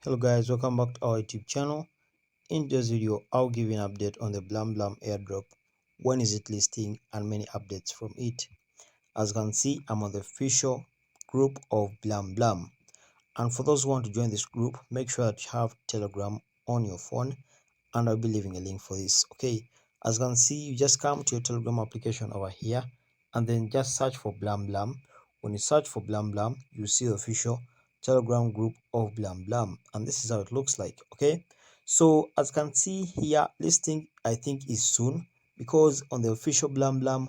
Hello guys, welcome back to our YouTube channel. In this video, I'll give you an update on the Blum airdrop, when is it listing, and many updates from it. As you can see, I'm on the official group of Blum, and for those who want to join this group, make sure that you have Telegram on your phone, and I'll be leaving a link for this. Okay, as you can see, you just come to your Telegram application over here and then just search for Blum. When you search for Blum, you see the official Telegram group of Blum, and this is how it looks like. Okay, so as you can see here, listing I think is soon, because on the official Blum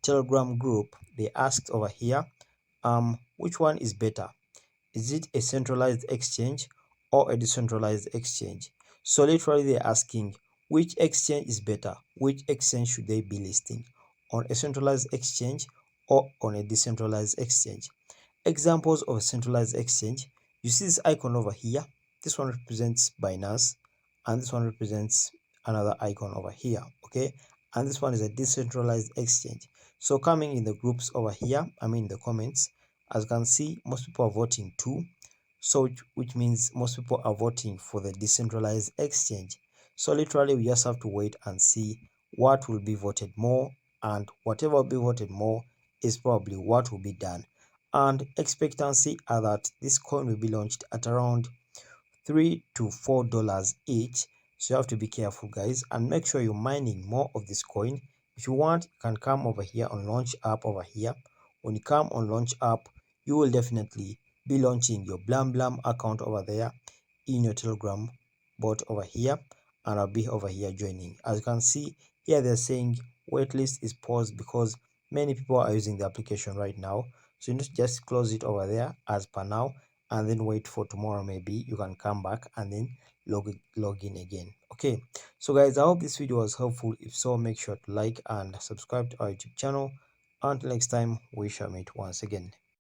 Telegram group they asked over here which one is better. Is it a centralized exchange or a decentralized exchange? So literally they're asking which exchange is better, which exchange should they be listing, on a centralized exchange or on a decentralized exchange. Examples of a centralized exchange: you see this icon over here, this one represents Binance, and this one represents another icon over here. Okay, and this one is a decentralized exchange. So coming in the groups over here, I mean the comments, as you can see, most people are voting too, so which means most people are voting for the decentralized exchange. So literally we just have to wait and see what will be voted more, and whatever will be voted more is probably what will be done. And expectancy are that this coin will be launched at around $3 to $4 each. So you have to be careful guys, and make sure you're mining more of this coin. If you want, you can come over here on launch app over here. When you come on launch app, you will definitely be launching your Blum account over there in your Telegram bot over here, and I'll be over here joining. As you can see here, they're saying waitlist is paused because many people are using the application right now. So you need to just close it over there as per now, and then wait for tomorrow. Maybe you can come back and then log in again. Okay, so guys, I hope this video was helpful. If so, make sure to like and subscribe to our YouTube channel. Until next time, we shall meet once again.